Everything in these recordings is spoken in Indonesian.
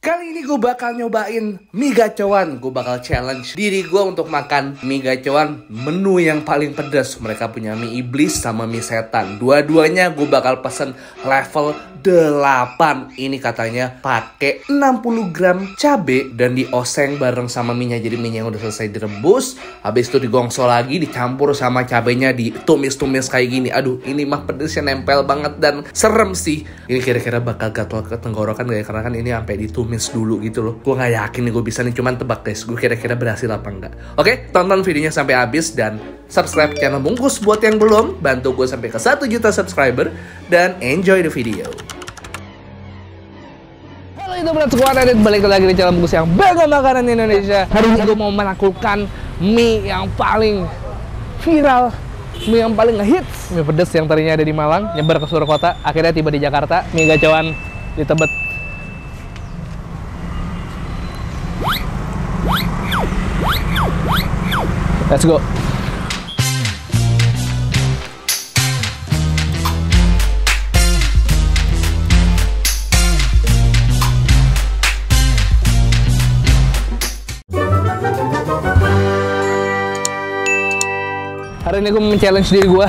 Kali ini gue bakal nyobain mie gacoan. Gue bakal challenge diri gue untuk makan mie gacoan menu yang paling pedas. Mereka punya mie iblis sama mie setan. Dua-duanya gue bakal pesen level 8. Ini katanya pakai 60 gram cabe dan dioseng bareng sama mie-nya. Jadi mie yang udah selesai direbus, habis itu digongso lagi, dicampur sama cabenya, ditumis-tumis kayak gini. Aduh, ini mah pedesnya nempel banget dan serem sih. Ini kira-kira bakal gatel ke tenggorokan gak ya? Karena kan ini sampai ditumis dulu gitu loh. Gue gak yakin nih gue bisa nih, cuman tebak guys, gue kira-kira berhasil apa enggak. Oke, tonton videonya sampai habis dan subscribe channel Bungkus buat yang belum. Bantu gue sampai ke 1 juta subscriber dan enjoy the video. Halo YouTube Squad, balik lagi di channel Bungkus yang bangga makanan Indonesia. Hari ini gue mau menaklukkan mie yang paling viral, mie yang paling ngehits, mie pedes yang tadinya ada di Malang, nyebar ke seluruh kota, akhirnya tiba di Jakarta. Mie gacoan di Tebet. Let's go. Hari ini gue men-challenge diri gue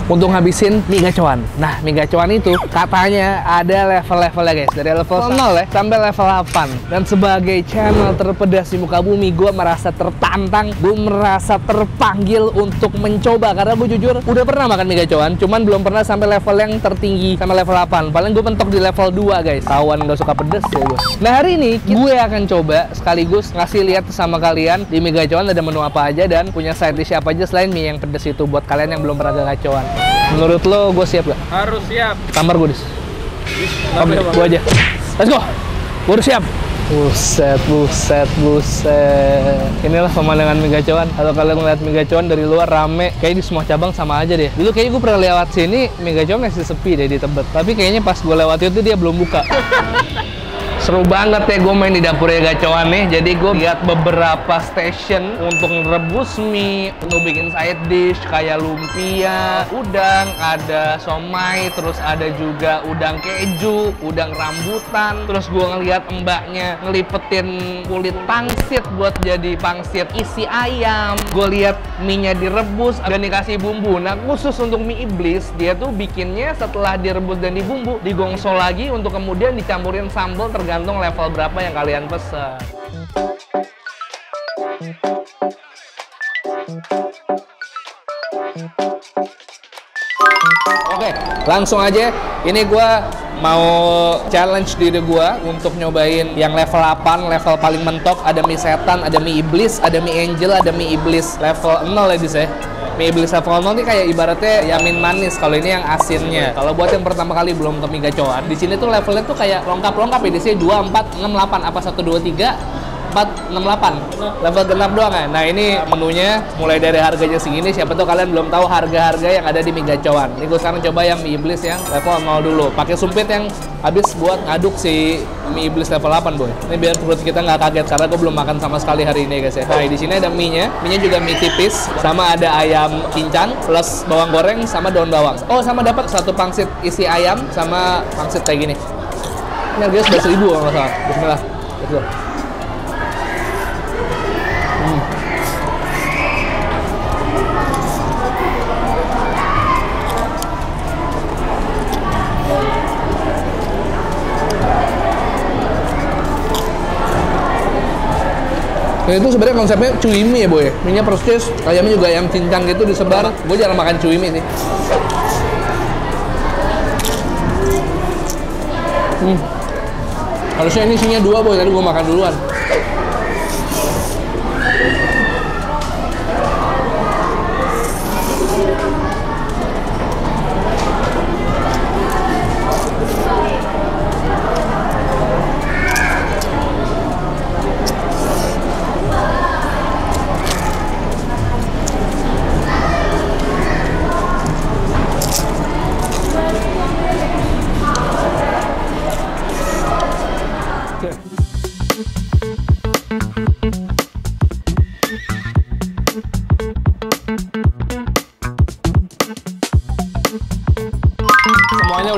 untuk ngabisin mie gacoan. Nah, mie gacoan itu katanya ada level-levelnya guys. Dari level 0 ya sampai level 8. Dan sebagai channel terpedas di muka bumi, gue merasa tertantang, gue merasa terpanggil untuk mencoba. Karena gue jujur udah pernah makan mie gacoan, cuman belum pernah sampai level yang tertinggi, sampai level 8. Paling gue mentok di level 2 guys. Tawan gak suka pedes ya gue. Nah, hari ini gue akan coba sekaligus ngasih lihat sama kalian di mie gacoan ada menu apa aja dan punya side dish apa aja selain mie yang pedes itu buat kalian yang belum pernah ke gacoan. Menurut lo gue siap gak? Harus siap. Kamar gue dis. Gue aja. Let's go. Gue udah siap. Buset, buset, buset. Inilah pemandangan mie gacoan. Kalau kalian ngeliat mie gacoan dari luar rame, kayak di semua cabang sama aja deh. Dulu kayaknya gue pernah lewat sini, mie gacoan masih sepi deh di Tebet. Tapi kayaknya pas gue lewat itu dia belum buka. Seru banget ya gue main di dapurnya gacoan nih. Jadi gue lihat beberapa station untuk ngerebus mie, untuk bikin side dish kayak lumpia, udang, ada somai, terus ada juga udang keju, udang rambutan. Terus gue ngeliat mbaknya ngelipetin kulit pangsit buat jadi pangsit isi ayam. Gue lihat mie-nya direbus dan dikasih bumbu. Nah, khusus untuk mie iblis, dia tuh bikinnya setelah direbus dan dibumbu, digongso lagi untuk kemudian dicampurin sambal tergantung level berapa yang kalian pesen. Oke, langsung aja. Ini gue mau challenge diri gue untuk nyobain yang level 8, level paling mentok. Ada mie setan, ada mie iblis, ada mie angel, ada mie iblis level 0 ya dis ya. Mie iblis level 0 ini kayak ibaratnya yamin manis, kalau ini yang asinnya. Kalau buat yang pertama kali belum ke mie gacoan, di sini tuh levelnya tuh kayak lengkap-lengkap ya. Di sini 2, 4, 6, 8. Apa 1, 2, 3, 4, 6, 8. Level genap doang ya. Nah, ini menunya mulai dari harganya segini. Siapa tuh kalian belum tahu harga-harga yang ada di mie gacoan. Ini gue sekarang coba yang mie iblis yang level 0 dulu. Pakai sumpit yang habis buat ngaduk si mie iblis level 8 boy. Ini biar perut kita nggak kaget karena gue belum makan sama sekali hari ini guys ya. Nah, di sini ada mie-nya juga mie tipis, sama ada ayam cincang plus bawang goreng sama daun bawang. Oh, sama dapat 1 pangsit isi ayam sama pangsit kayak gini. Ini harganya 11.000 kalau nggak salah. Bismillah. Let's go. Nah, itu sebenarnya konsepnya cuy mie ya boy. Mie-nya persis, ayamnya juga ayam cincang gitu disebar. Gue jarang makan cuy mie sih. Harusnya ini isinya 2 boy, tadi gue makan duluan.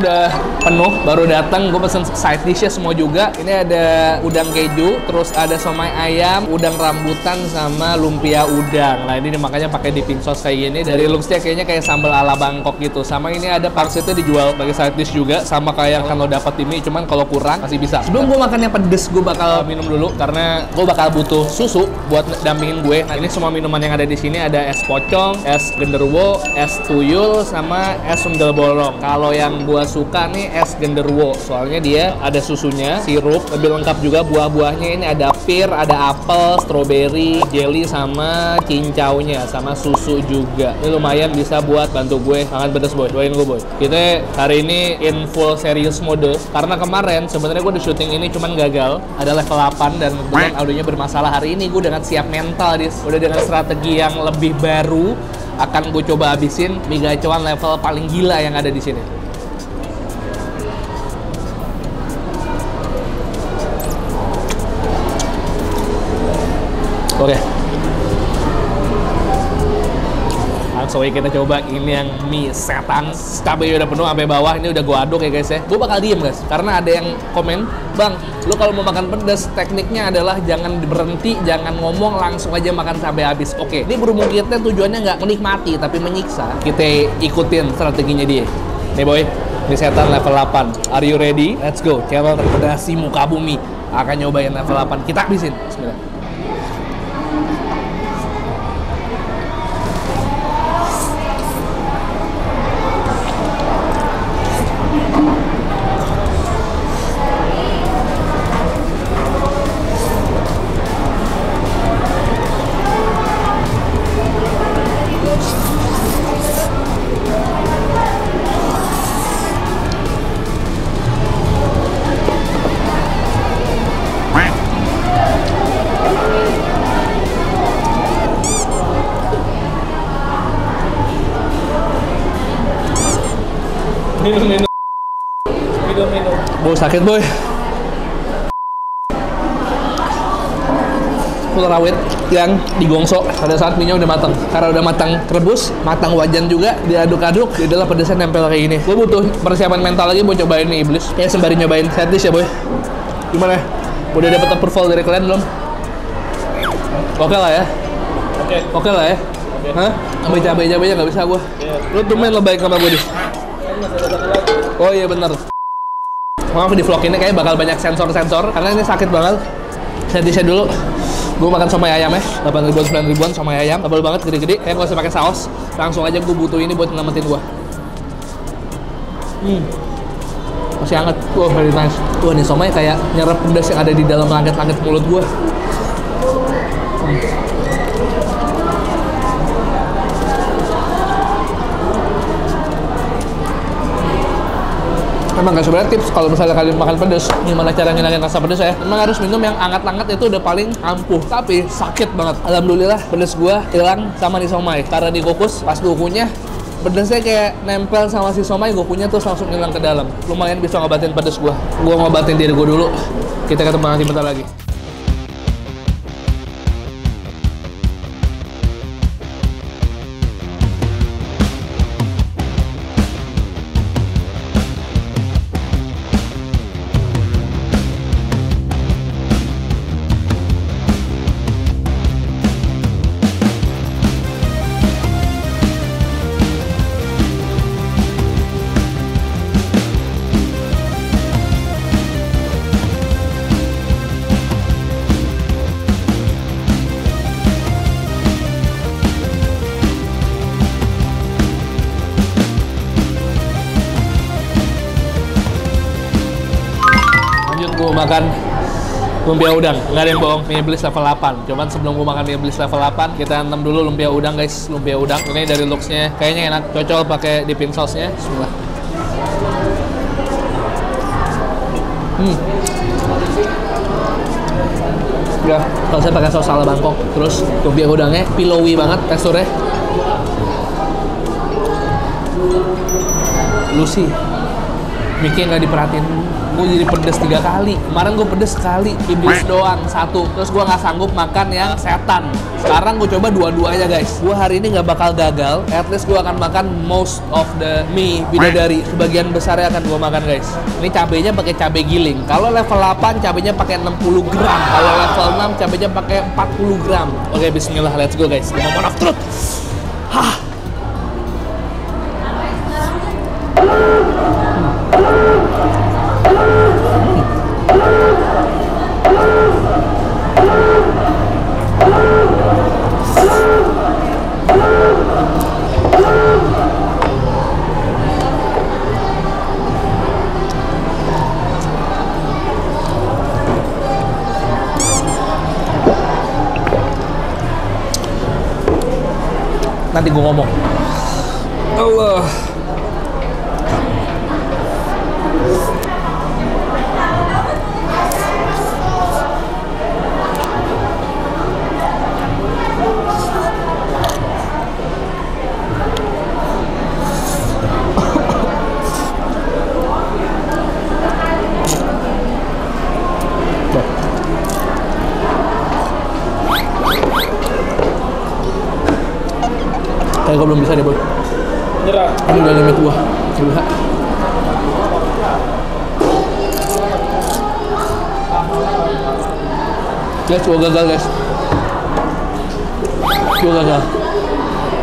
udah penuh, baru datang. Gue pesen side dishnya semua juga. Ini ada udang keju, terus ada somai ayam, udang rambutan, sama lumpia udang. Nah ini makanya pakai dipping sauce kayak gini. Dari looks-nya kayaknya kayak sambal ala Bangkok gitu. Sama ini ada pangsitnya dijual sebagai side dish juga, sama kayak yang kan lo dapat di mie, cuman kalau kurang masih bisa. Sebelum gue makan yang pedes, gue bakal minum dulu karena gue bakal butuh susu buat dampingin gue. Nah ini semua minuman yang ada di sini ada es pocong, es genderuwo, es tuyul, sama es sundel bolong. Kalau yang gue suka nih es genderuwo, soalnya dia ada susunya, sirup, lebih lengkap juga buah-buahnya. Ini ada pir, ada apel, strawberry, jelly, sama cincaunya, sama susu juga. Ini lumayan bisa buat bantu gue makan pedes boy. Doain gue boy. Kita hari ini in full serious mode karena kemarin sebenarnya gue di syuting ini cuman gagal, ada level 8 dan kemudian audionya bermasalah. Hari ini gue dengan siap mental, udah dengan strategi yang lebih baru, akan gue coba habisin mie gacoan level paling gila yang ada di sini. Oke. Langsung aja kita coba. Ini yang mie setan. Cabenya udah penuh sampai bawah. Ini udah gue aduk ya guys ya. Gue bakal diem guys, karena ada yang komen, "Bang, lu kalau mau makan pedas, tekniknya adalah jangan berhenti, jangan ngomong, langsung aja makan sampai habis." Oke, ini berhubung kita tujuannya nggak menikmati, tapi menyiksa. Kita ikutin strateginya dia. Nih boy, mie setan level 8. Are you ready? Let's go. Channel terpedasi muka bumi akan nyobain level 8. Kita habisin. Bismillah. Minum. Boy, sakit boy. Pulau rawit yang digongso pada saat minyak udah matang. Karena udah matang rebus, matang wajan juga, diaduk-aduk, jadilah pedesnya nempel kayak gini. Gue butuh persiapan mental lagi buat cobain mie iblis. Ya sembari nyobain side dish ya boy. Gimana? Udah dapet approval dari kalian belum? Oke lah ya. Oke lah ya. Hah? Cabai-cabainya nggak bisa gue. Lu tuh main lebay sama gue deh. Oh iya bener. Maaf di vlog ini kayak bakal banyak sensor-sensor karena ini sakit banget. Saya dishnya dulu. Gue makan somai ayam ya, 8.000-9.000 somai ayam, tebal banget, gede-gede. Kayak gak usah pakai saus, langsung aja gue butuh ini buat nyelamatin gue. Masih hangat. Wah, very nice. Wah, nih somai kayak nyerap pedas yang ada di dalam langit-langit mulut gue. Emang gak sebenarnya tips kalau misalnya kalian makan pedas, gimana cara ngilangin rasa pedas ya? Emang harus minum yang hangat-hangat, itu udah paling ampuh. Tapi sakit banget. Alhamdulillah pedas gua hilang sama di somai. Karena dikukus pas kukunya pedasnya kayak nempel sama si somai, kukunya terus langsung hilang ke dalam. Lumayan bisa ngobatin pedas gua. Gua ngobatin diri gua dulu. Kita ketemu nanti bentar lagi. Gue makan lumpia udang, nggak ada yang bohong, mie iblis level 8. Cuman sebelum gue makan mie iblis level 8, kita antem dulu lumpia udang guys. Lumpia udang ini dari looks-nya kayaknya enak, cocol pakai dipping sauce-nya. Bismillah. Ya, kalau saya pakai saus ala Bangkok. Terus lumpia udangnya pillowy banget teksturnya. Lucy, Mickey nggak diperhatiin gue jadi pedes 3 kali. Kemarin gue pedes sekali, iblis doang 1. Terus gue nggak sanggup makan yang setan. Sekarang gue coba dua-duanya guys. Gue hari ini nggak bakal gagal. At least gue akan makan most of the mie bidadari. Sebagian besarnya akan gue makan guys. Ini cabenya pakai cabai giling. Kalau level 8 cabenya pakai 60 gram. Kalau level 6 cabenya pakai 40 gram. Oke, bismillah, let's go guys. The moment of truth. Hah. Nanti gue ngomong. Allah. Kayak gue belum bisa deh, Boy. Nyerah. Ini udah limit gua. Coba. Guys, gua gagal, guys. Gua gagal.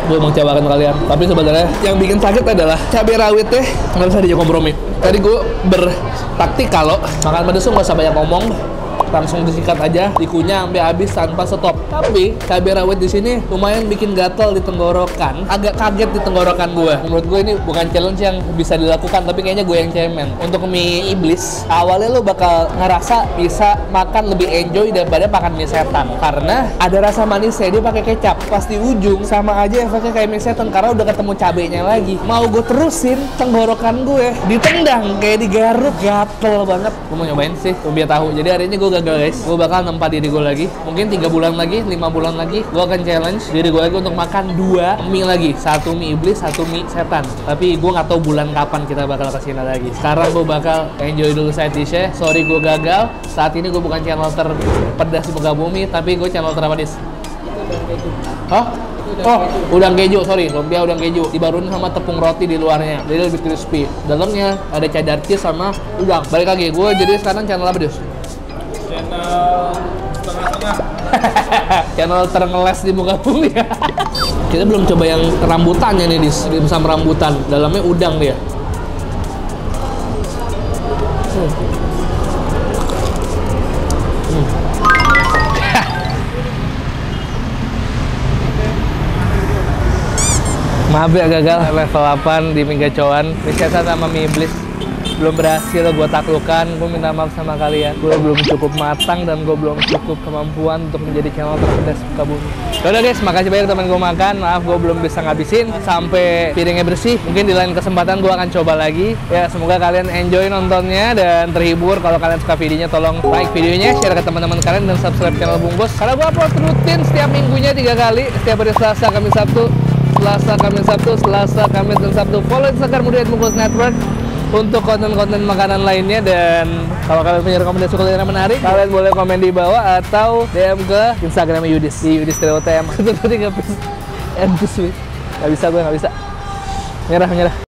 Gua mengecewakan kalian. Tapi sebenarnya yang bikin sakit adalah cabai rawitnya nggak bisa diajak kompromi. Tadi gua bertaktik kalau makan pedes tuh nggak usah banyak ngomong. Langsung disikat aja, dikunyah sampai habis tanpa stop. Tapi cabai rawit di sini lumayan bikin gatel di tenggorokan. Agak kaget di tenggorokan gue. Menurut gue ini bukan challenge yang bisa dilakukan, tapi kayaknya gue yang cemen. Untuk mie iblis, awalnya lo bakal ngerasa bisa makan lebih enjoy daripada makan mie setan. Karena ada rasa manisnya, dia pakai kecap. Pas di ujung sama aja efeknya kayak mie setan karena udah ketemu cabenya lagi. Mau gue terusin, tenggorokan gue ditendang kayak digaruk, gatel banget. Gue mau nyobain sih lumpia tahu. Jadi hari ini gue gagal guys. Gue bakal nempa diri gue lagi. Mungkin 3 bulan lagi, 5 bulan lagi, gue akan challenge diri gue lagi untuk makan 2 mie lagi. 1 mie iblis, 1 mie setan. Tapi gue nggak tahu bulan kapan kita bakal kesini lagi. Sekarang gue bakal enjoy dulu side dish-nya. Sorry gue gagal. Saat ini gue bukan channel terpedas di muka bumi, tapi gue channel terpedas. Hah? Oh, udang keju, sorry, lumpia udang keju dibaruin sama tepung roti di luarnya, jadi lebih crispy. Dalamnya ada cheddar cheese sama udang. Balik lagi, gue jadi sekarang channel apa, Des? Channel setengah-setengah. Channel terngeles di muka bumi ya. Kita belum coba yang rambutannya nih, Dis. Dimsum rambutan, dalamnya udang dia. Maaf ya gagal level 8 di mie gacoan. Mie setan sama mie iblis belum berhasil gue taklukkan. Gue minta maaf sama kalian. Gue belum cukup matang dan gue belum cukup kemampuan untuk menjadi channel terpedas Sukabumi. Udah guys, makasih banyak teman gue makan. Maaf gue belum bisa ngabisin sampai piringnya bersih. Mungkin di lain kesempatan gue akan coba lagi. Ya semoga kalian enjoy nontonnya dan terhibur. Kalau kalian suka videonya tolong like videonya, share ke teman-teman kalian dan subscribe channel Bungkus. Karena gue upload rutin setiap minggunya 3 kali. Setiap hari Selasa, Kamis, Sabtu. Selasa, Kamis, Sabtu, Selasa, Kamis, dan Sabtu. Follow Instagram Muda Bungkus Network untuk konten-konten makanan lainnya. Dan kalau kalian punya rekomendasi kuliner yang menarik, kalian boleh komen di bawah atau DM ke Instagram Yudis di Yudis_TM. Itu tadi nggak bisa, nggak bisa gue, nggak bisa. Nyerah.